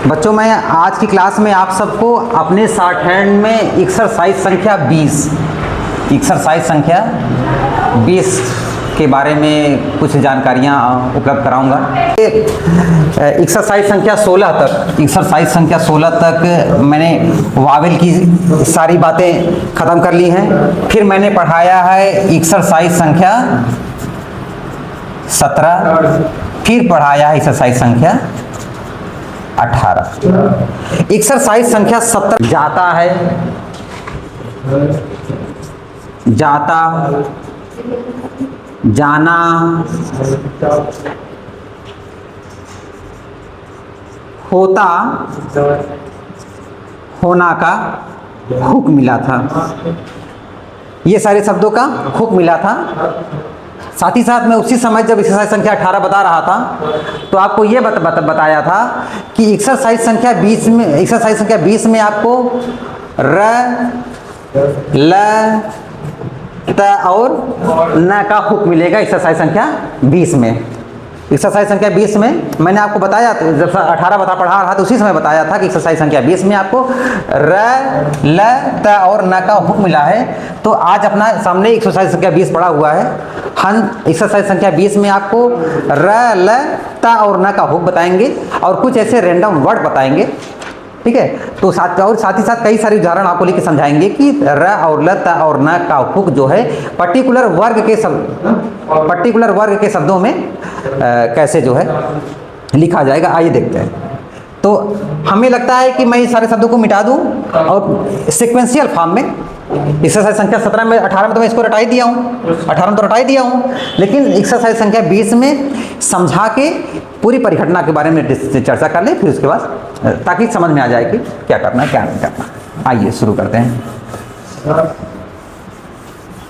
बच्चों, मैं आज की क्लास में आप सबको अपने शॉर्ट हैंड में एक्सरसाइज संख्या 20 के बारे में कुछ जानकारियाँ उपलब्ध कराऊंगा। एक्सरसाइज संख्या 16 तक मैंने वावेल की सारी बातें ख़त्म कर ली हैं। फिर मैंने पढ़ाया है एक्सरसाइज संख्या 17, फिर पढ़ाया है एक्सरसाइज संख्या 18। एक्सरसाइज संख्या 17 जाता है, जाता, जाना, होता, होना का हुक्म मिला था। ये सारे शब्दों का हुक्म मिला था। साथ ही साथ मैं उसी समय जब एक्सरसाइज संख्या 18 बता रहा था तो आपको ये बताया था कि एक्सरसाइज संख्या 20 में आपको र, ल, त और न का हुक्म मिलेगा। एक्सरसाइज संख्या 20 में, एक्सरसाइज संख्या 20 में मैंने आपको बताया, जब 18 पढ़ा रहा था उसी समय बताया था कि एक्सरसाइज संख्या 20 में आपको र, ल, त और न का हुक्म मिला है। तो आज अपना सामने एक्सरसाइज संख्या 20 पढ़ा हुआ है। हम एक्सरसाइज संख्या 20 में आपको र, ल, त और न का हुक्म बताएंगे और कुछ ऐसे रैंडम वर्ड बताएंगे, ठीक है। तो साथ ही साथ कई सारे उदाहरण आपको लेके समझाएंगे कि र और ल, त और न का हुक्म जो है पर्टिकुलर वर्ग के शब्दों में कैसे जो है लिखा जाएगा। आइए देखते हैं। तो हमें लगता है कि मैं इस सारे शब्दों को मिटा दूं और सीक्वेंशियल फॉर्म में एक्सरसाइज संख्या 17 में 18 में तो मैं इसको रटा ही दिया हूँ, 18 में तो रटा ही दिया हूँ, लेकिन एक्सरसाइज संख्या 20 में समझा के पूरी परिघटना के बारे में चर्चा कर ले, फिर उसके बाद ताकि समझ में आ जाए कि क्या करना है क्या नहीं करना। आइए शुरू करते हैं।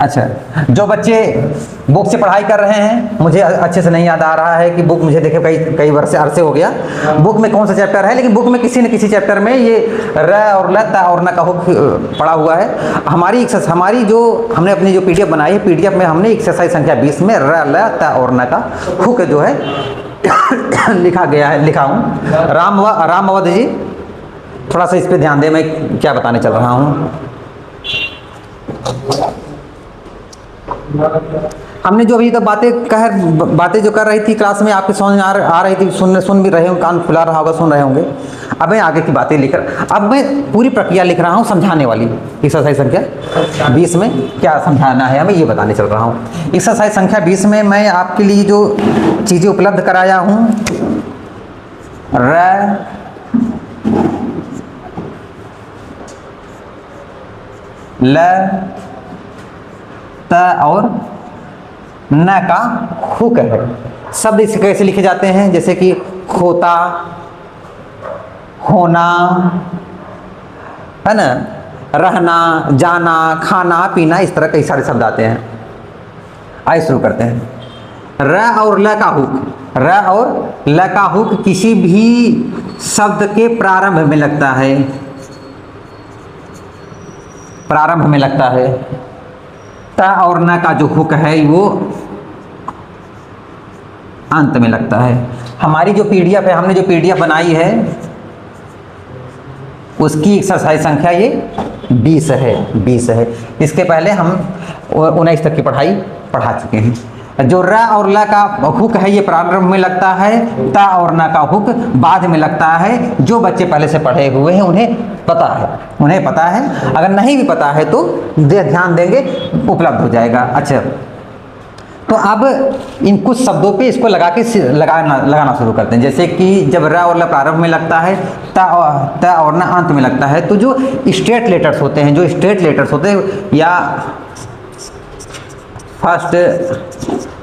अच्छा, जो बच्चे बुक से पढ़ाई कर रहे हैं, मुझे अच्छे से नहीं याद आ रहा है कि बुक मुझे देखे कई वर्ष से अरसे हो गया बुक में कौन सा चैप्टर है, लेकिन बुक में किसी न किसी चैप्टर में ये र और ल, त और न का हुक्म पढ़ा हुआ है। हमारी जो हमने अपनी जो PDF बनाई है, PDF में हमने एक्सरसाइज संख्या 20 में र, ल, त और न का हुक्म जो है लिखा हूँ। राम अवध जी, थोड़ा सा इस पर ध्यान दें, मैं क्या बताने चल रहा हूँ। हमने जो अभी तक बातें जो कर रही थी क्लास में, आपके समझ में आ रही थी, सुन भी रहे होंगे, कान खुला रहा होगा, सुन रहे होंगे। अब मैं आगे की बातें अब मैं पूरी प्रक्रिया लिख रहा हूँ समझाने वाली। एक्सरसाइज संख्या 20 में क्या समझाना है हमें, ये बताने चल रहा हूँ। एक्सरसाइज संख्या 20 में मैं आपके लिए जो चीज़ें उपलब्ध कराया हूँ, र, ल, त और न का हुक्म है। शब्द इसे कैसे लिखे जाते हैं, जैसे कि खोता, होना, है ना, रहना, जाना, खाना, पीना, इस तरह कई सारे शब्द आते हैं। आइए शुरू करते हैं। र और ल का हुक्म, र और ल का हुक्म किसी भी शब्द के प्रारंभ में लगता है। त और न का जो हुक्म है वो अंत में लगता है। हमारी जो PDF है, हमने जो PDF बनाई है, उसकी एक्सरसाइज संख्या ये 20 है। इसके पहले हम 19 तक की पढ़ाई पढ़ा चुके हैं। जो र और ल का हुक्म है ये प्रारंभ में लगता है, त और न का हुक्म बाद में लगता है। जो बच्चे पहले से पढ़े हुए हैं उन्हें पता है। अगर नहीं भी पता है तो ध्यान देंगे, उपलब्ध हो जाएगा। अच्छा, तो अब इन कुछ शब्दों पे इसको लगाना शुरू करते हैं। जैसे कि जब र और ल प्रारंभ में लगता है, त और न अंत में लगता है, तो जो स्ट्रेट लेटर्स होते हैं, या फर्स्ट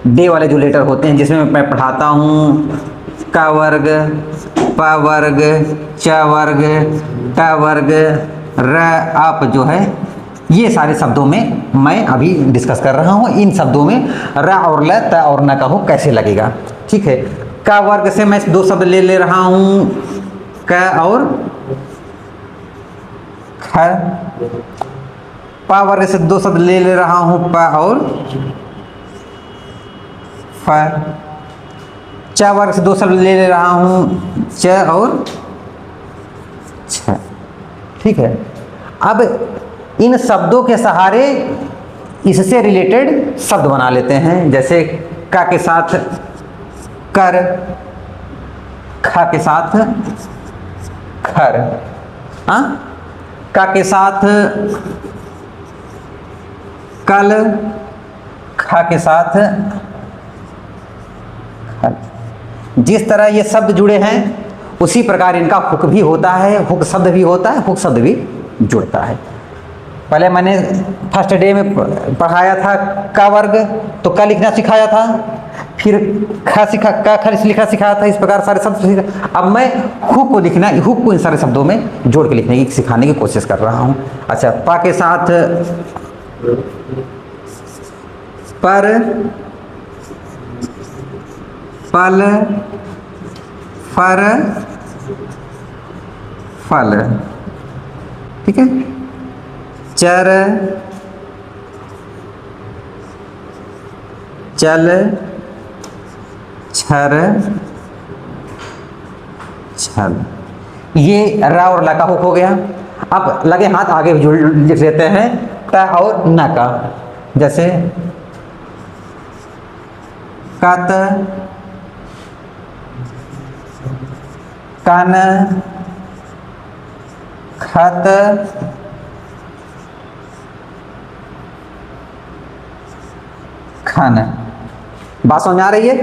डे वाले जो लेटर होते हैं, जिसमें मैं पढ़ाता हूँ क वर्ग, प वर्ग, च वर्ग, ट वर्ग, र, अप जो है, ये सारे शब्दों में मैं अभी डिस्कस कर रहा हूँ। इन शब्दों में र और ल, त और न का हुक्म कैसे लगेगा, ठीक है। क वर्ग से मैं 2 शब्द ले रहा हूँ, क और ख। प वर्ग से 2 शब्द ले रहा हूँ, प और फ। च वर्ग से 2 शब्द ले रहा हूँ, च और ठीक है। अब इन शब्दों के सहारे इससे रिलेटेड शब्द बना लेते हैं, जैसे का के साथ कर, खा के साथ खर, हाँ, का के साथ कल, खा के साथ खल। जिस तरह ये शब्द जुड़े हैं उसी प्रकार इनका हुक भी होता है, हुक शब्द भी होता है, हुक शब्द भी जुड़ता है। पहले मैंने फर्स्ट डे में पढ़ाया था का वर्ग, तो का लिखना सिखाया था, फिर खा सिखा का ख लिखना सिखाया था, इस प्रकार सारे शब्द सीखा। अब मैं हुक को लिखना, हुक को इन सारे शब्दों में जोड़ के लिखने की सिखाने की कोशिश कर रहा हूँ। अच्छा, पा के साथ पर, पल, फर, फल, ठीक है। चर, चल, छर, छल। ये रा और ला का हुक हो गया। अब लगे हाथ आगे लिख लेते हैं ता और न का, जैसे कत, कन, खत, खन। बात समझ आ रही है?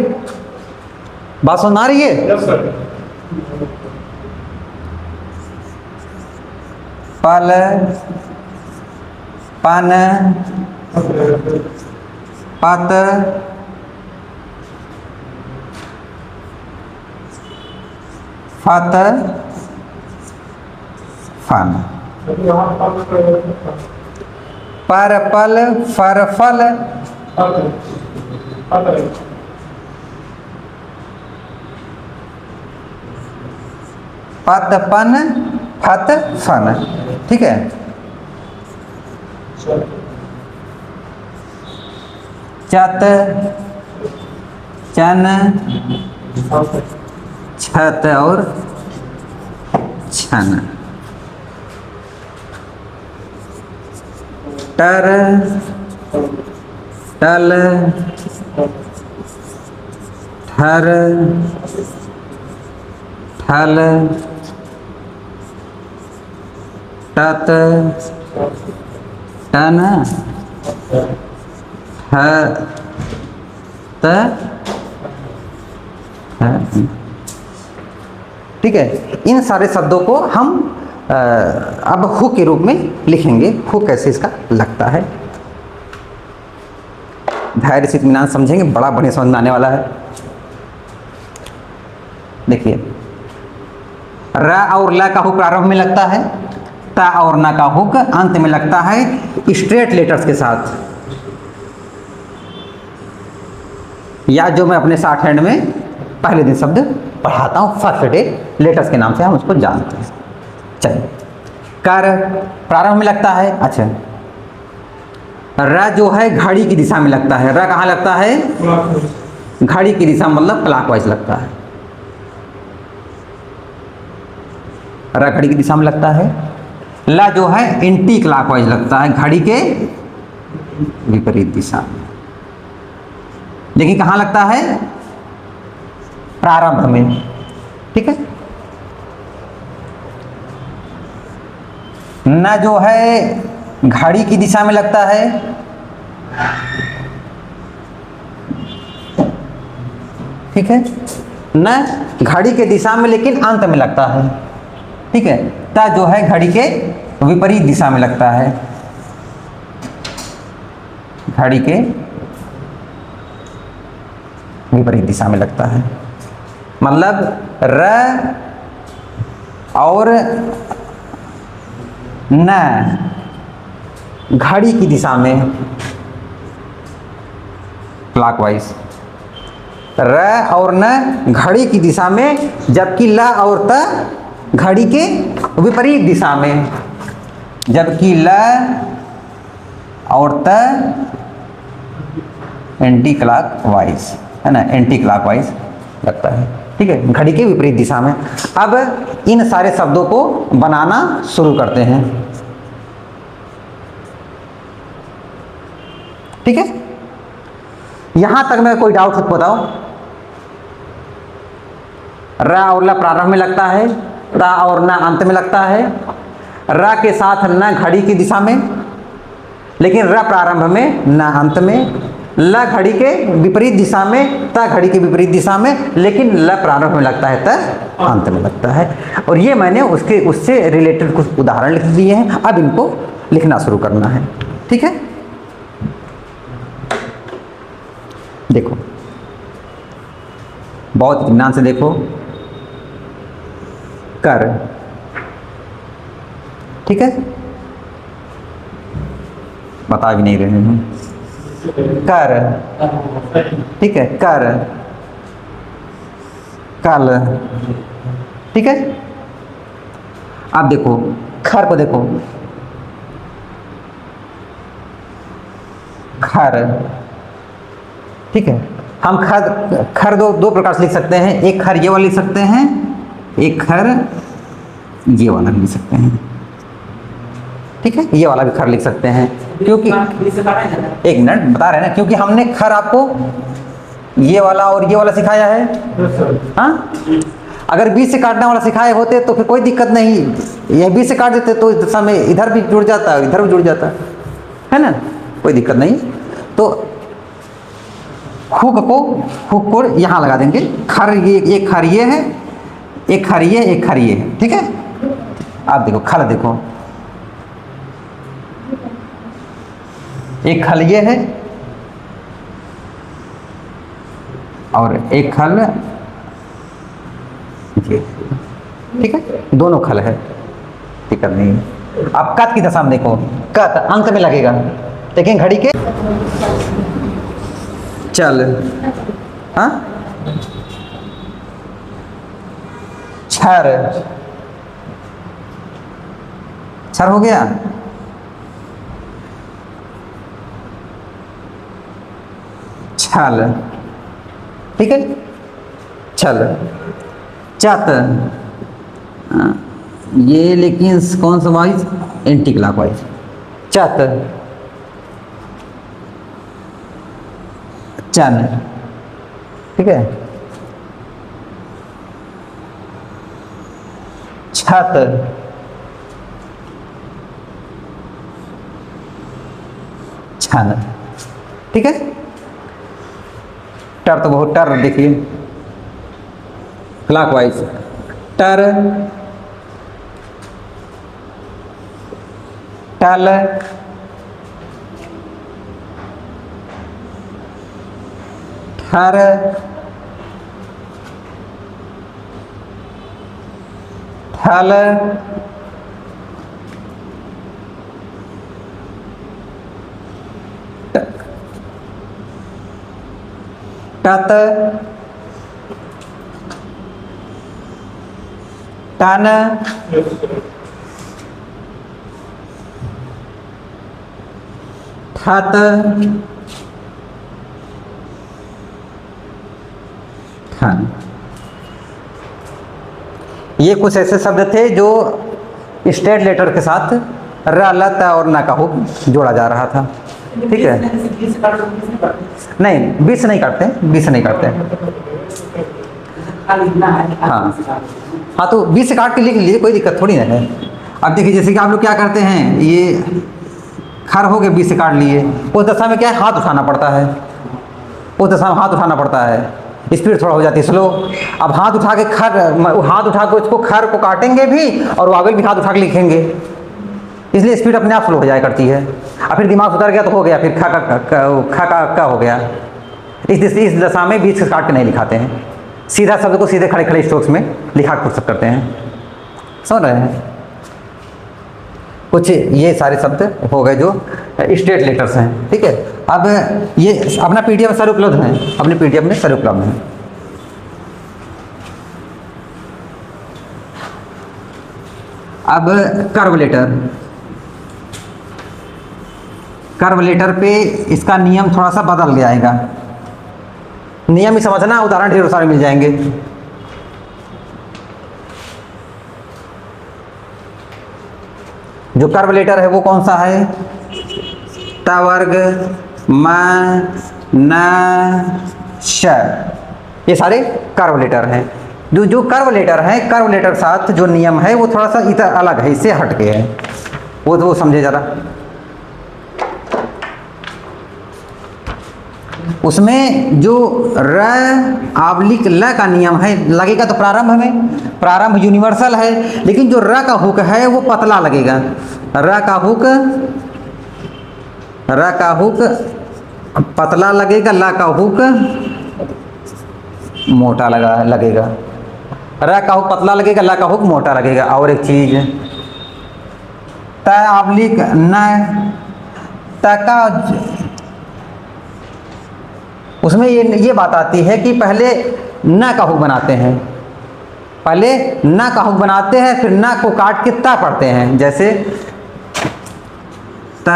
बात समझ आ रही है? Yes sir. पल, पन, पत, फत, फन। पर, पल, फर, फल, पत, पन, फत, फन, ठीक है। चत, चन, छत और छन। टर, टल, ठर, ठल, टत, टन, ठ, त, ठीक है। इन सारे शब्दों को हम अब हुक के रूप में लिखेंगे। हुक कैसे इसका लगता है, धैर्य से इत्मीनान समझेंगे, बड़ा बढ़िया समझ में आने वाला है। देखिए, र और ल का हुक प्रारंभ में लगता है, ता और न का हुक अंत में लगता है स्ट्रेट लेटर्स के साथ, या जो मैं अपने शॉर्ट हैंड में पहले दिन शब्द पढ़ाता हूँ, फर्स्ट डे लेटर्स के नाम से हम उसको जानते हैं। चलिए, कर प्रारंभ में लगता है। अच्छा, र जो है घड़ी की दिशा में लगता है। र कहाँ लगता है? घड़ी की दिशा, मतलब क्लॉकवाइज लगता है। र घड़ी की दिशा में लगता है। ला जो है एंटी क्लॉकवाइज लगता है, घड़ी के विपरीत दिशा में। लेकिन कहाँ लगता है? प्रारंभ में, ठीक है। न जो है घड़ी की दिशा में लगता है, ठीक है। न घड़ी के दिशा में लेकिन अंत में लगता है, ठीक है। ता जो है घड़ी के विपरीत दिशा में लगता है, घड़ी के विपरीत दिशा में लगता है। मतलब र और न घड़ी की दिशा में क्लॉकवाइज, र और न घड़ी की दिशा में, जबकि ल और त घड़ी के विपरीत दिशा में, जबकि ल और त एंटी क्लॉकवाइज, है ना, एंटी क्लॉकवाइज लगता है। ठीक है, घड़ी के विपरीत दिशा में। अब इन सारे शब्दों को बनाना शुरू करते हैं। ठीक है, यहां तक में कोई डाउट हो तो बताओ। र और ल प्रारंभ में लगता है, ता और न अंत में लगता है, र के साथ न घड़ी की दिशा में, लेकिन र प्रारंभ में न अंत में, ल घड़ी के विपरीत दिशा में, त घड़ी के विपरीत दिशा में, लेकिन ल प्रारंभ में लगता है, त अंत में लगता है। और ये मैंने उससे रिलेटेड कुछ उदाहरण लिख दिए हैं। अब इनको लिखना शुरू करना है। ठीक है, देखो बहुत इत्मीनान से देखो। कर, ठीक है, बता भी नहीं रहे हैं। कर, ठीक है, कर, कल, ठीक है। अब देखो खर को देखो, खर, ठीक है। हम खर दो प्रकार से लिख सकते हैं। एक खर ये वाला लिख सकते हैं, एक खर ये वाला लिख सकते हैं। ठीक है, ये वाला भी खर लिख सकते हैं, क्योंकि एक मिनट बता रहे हैं ना, क्योंकि हमने खर आपको ये वाला और ये वाला सिखाया है। हाँ, अगर बीच से काटने वाला सिखाए होते तो फिर कोई दिक्कत नहीं, ये बीच से काट देते तो इस समय इधर भी जुड़ जाता, इधर भी जुड़ जाता, है ना, कोई दिक्कत नहीं। तो हुक को यहाँ लगा देंगे। खर ये, एक खर ये है, एक खर ये, एक खर ये है। ठीक है, आप देखो खल देखो, एक खल ये है और एक खल ये, ठीक है, दोनों खल है, दिक्कत नहीं। अब कत की दशा में देखो, कत अंत में लगेगा, लेकिन घड़ी के चल, हाँ, छर, छर हो गया। छल, ठीक है, छल, चत, ये लेकिन कौन सा वाइज, एंटी क्लॉकवाइज, चत, चन, ठीक है, छत, छन, ठीक है। टर तो बहुत, टर देखिए क्लॉकवाइज, टर, टल, ठर, ठल, टत, टन, ठत, ठन। ये कुछ ऐसे शब्द थे जो स्टेट लेटर के साथ र, ल, त और न का हो जोड़ा जा रहा था। ठीक है, नहीं 20 नहीं काटते, 20 नहीं काटते। हाँ हाँ, तो 20 से काट के लिख लीजिए, कोई दिक्कत थोड़ी ना है। अब देखिए जैसे कि आप लोग क्या करते हैं, ये खर हो गए, 20 से काट लिए, उस दशा में क्या है, हाथ उठाना पड़ता है, उस दशा में हाथ उठाना पड़ता है, स्पीड थोड़ा हो जाती है स्लो। अब हाथ उठा के खर, हाथ उठा के उसको खर को काटेंगे भी और वो आगे भी हाथ उठा के लिखेंगे, इसलिए स्पीड अपने आप स्लो हो जाया करती है। और फिर दिमाग उतर गया तो हो गया, फिर खा का हो गया। इस दशा में बीच से काट के नहीं लिखाते हैं, सीधा शब्द को सीधे खड़े खड़े स्ट्रोक्स में लिखा पुस्तक करते हैं। समझ रहे हैं? कुछ ये सारे शब्द हो गए जो स्टेट लेटर्स हैं। ठीक है, अब ये अपना पीडीएफ में सारे उपलब्ध हैं, अपने पीडीएफ में सारे उपलब्ध हैं। अब कर्व लेटर, कर्व लेटर पे इसका नियम थोड़ा सा बदल जाएगा। नियम ही समझना, उदाहरण ढेर सारे मिल जाएंगे। जो कर्व लेटर है वो कौन सा है? त वर्ग म न श, ये सारे कर्व लेटर हैं। जो कर्व लेटर है, कर्व लेटर साथ जो नियम है वो थोड़ा सा इधर अलग है, इससे हट के है, वो समझे जरा। उसमें जो र आवलिक ल का नियम है लगेगा तो प्रारंभ में, प्रारंभ यूनिवर्सल है, लेकिन जो र का हुक है वो पतला लगेगा। र का हुक पतला लगेगा, ल का हुक मोटा लगेगा। र का हुक पतला लगेगा, ल का हुक मोटा लगेगा। और एक चीज, त आवलिक न, त का उसमें ये बात आती है कि पहले न का हुक बनाते हैं, पहले न का हुक बनाते हैं, फिर न को काट के ता पढ़ते हैं। जैसे त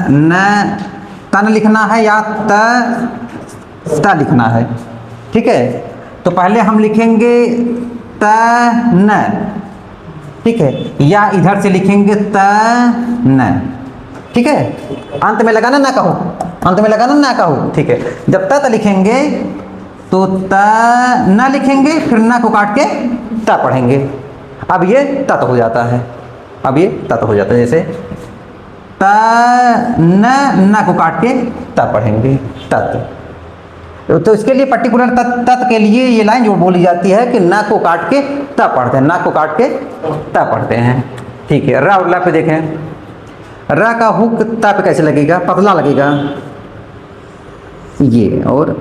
न, तन लिखना है या त लिखना है, ठीक है। तो पहले हम लिखेंगे त न, ठीक है, या इधर से लिखेंगे त न, ठीक है। अंत में लगाना ना कहो, अंत में लगाना ना कहो, ठीक है। जब तत लिखेंगे तो त न लिखेंगे, फिर न को काट के त पढ़ेंगे। अब ये तत हो जाता है, अब ये तत हो जाता है। जैसे त न को काट के त पढ़ेंगे, तत। तो इसके लिए पर्टिकुलर तत के लिए ये लाइन जो बोली जाती है कि न को काट के त पढ़ते हैं, न को काट के त पढ़ते हैं, ठीक है। र और ला पे देखें, र का हुक ता पे कैसे लगेगा? पतला लगेगा। ये और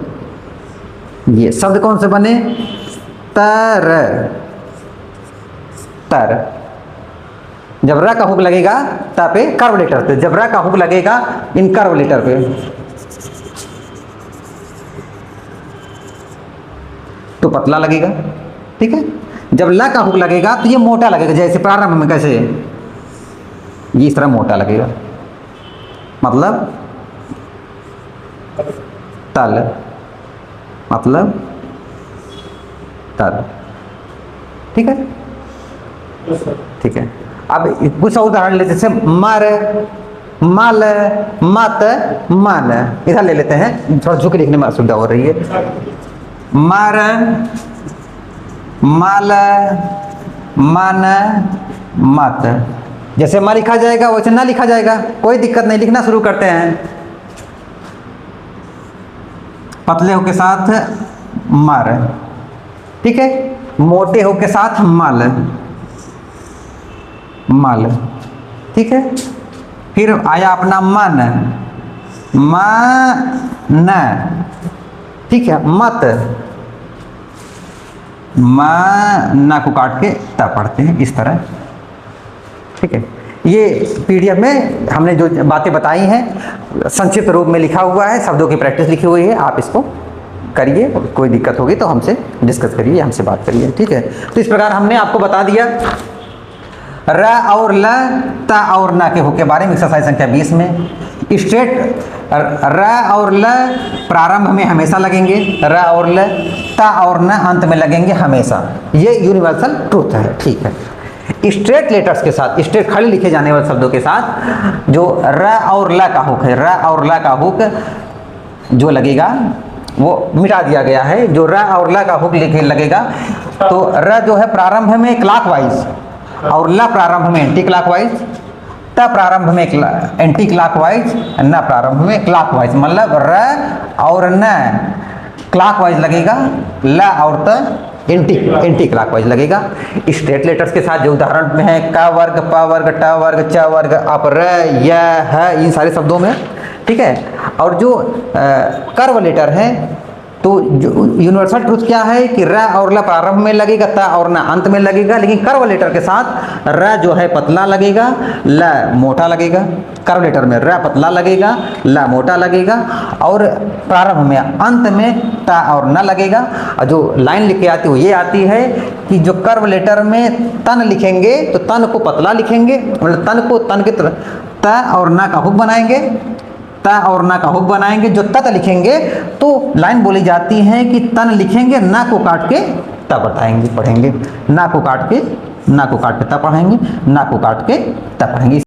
ये शब्द कौन से बने? तर, तर। जब र का हुक लगेगा ता पे कर्व लेटर पे, जब र का हुक लगेगा इन कर्व लेटर पे तो पतला लगेगा, ठीक है। जब ल का हुक लगेगा तो ये मोटा लगेगा। जैसे प्रारंभ में कैसे, ये इस तरह मोटा लगेगा, मतलब तल, मतलब तल, ठीक है, ठीक है। अब कुछ और उदाहरण लेते, जैसे मर, मल, मत, मन, इधर ले लेते हैं, थोड़ा झुक लिखने में असुविधा हो रही है। मर, मल, मन, मत। जैसे म लिखा जाएगा वैसे ना लिखा जाएगा, कोई दिक्कत नहीं। लिखना शुरू करते हैं। पतले हो के साथ मर, ठीक है, मोटे हो के साथ मल, मल, ठीक है। फिर आया अपना मन, मन, ठीक है, मत, न को काट के ता पढ़ते हैं इस तरह, ठीक है। ये पीडीएफ में हमने जो बातें बताई हैं संक्षिप्त रूप में लिखा हुआ है, शब्दों की प्रैक्टिस लिखी हुई है। आप इसको करिए, कोई दिक्कत होगी तो हमसे डिस्कस करिए, हमसे बात करिए, ठीक है। तो इस प्रकार हमने आपको बता दिया र और ल, ता और न के हुक के बारे में एक्सरसाइज संख्या 20 में। स्ट्रेट र और ल प्रारंभ में हमेशा लगेंगे, र और ल, ता और न अंत में लगेंगे हमेशा। ये यूनिवर्सल ट्रूथ है, ठीक है। स्ट्रेट लेटर्स के साथ, स्ट्रेट खाली लिखे जाने वाले शब्दों के साथ जो र और ल का हुक है, र और ल का हुक जो लगेगा वो मिटा दिया गया है। जो र और ल का हुक लिखे लगेगा तो र जो है प्रारंभ में क्लॉकवाइज और ल प्रारंभ में एंटी क्लॉकवाइज, त प्रारंभ में एंटी क्लॉकवाइज, न प्रारंभ में क्लॉकवाइज। मतलब र और न क्लॉकवाइज लगेगा, ल और त एंटी क्लॉकवाइज लगेगा। स्ट्रेट लेटर्स के साथ जो उदाहरण में है क वर्ग, प वर्ग, ट वर्ग, च वर्ग, अब र, य, ह, इन सारे शब्दों में, ठीक है। और जो कर्व लेटर है तो यूनिवर्सल ट्रूथ क्या है कि र और ल प्रारंभ में लगेगा, त और न अंत में लगेगा। लेकिन कर्व लेटर के साथ र जो है पतला लगेगा, ल मोटा लगेगा। कर्व लेटर में र पतला लगेगा, ल मोटा लगेगा, और प्रारंभ में अंत में त और न लगेगा। और जो लाइन लिख के आती है वो ये आती है कि जो कर्व लेटर में तन लिखेंगे तो तन को पतला लिखेंगे, मतलब तन को तन के त और न का हुक बनाएंगे, त और न का हुक बनाएंगे। जो तत लिखेंगे तो लाइन बोली जाती है कि तन लिखेंगे, न को काट के त बताएंगे, पढ़ेंगे, न को काट के त पढ़ेंगे, न को काट के त पढ़ेंगे।